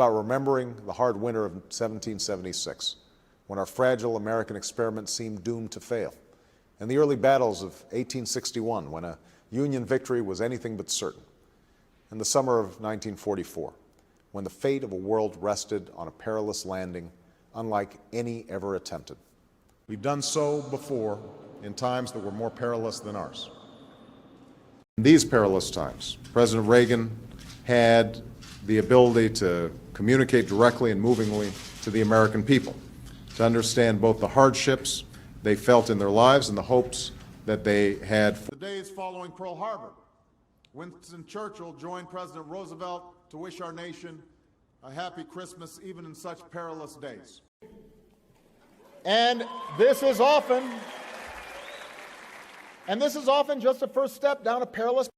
about remembering the hard winter of 1776, when our fragile American experiment seemed doomed to fail, and the early battles of 1861, when a Union victory was anything but certain, and the summer of 1944, when the fate of a world rested on a perilous landing unlike any ever attempted. We've done so before in times that were more perilous than ours. In these perilous times, President Reagan had the ability to communicate directly and movingly to the American people, to understand both the hardships they felt in their lives and the hopes that they had. The days following Pearl Harbor, Winston Churchill joined President Roosevelt to wish our nation a happy Christmas even in such perilous days. And this is often just a first step down a perilous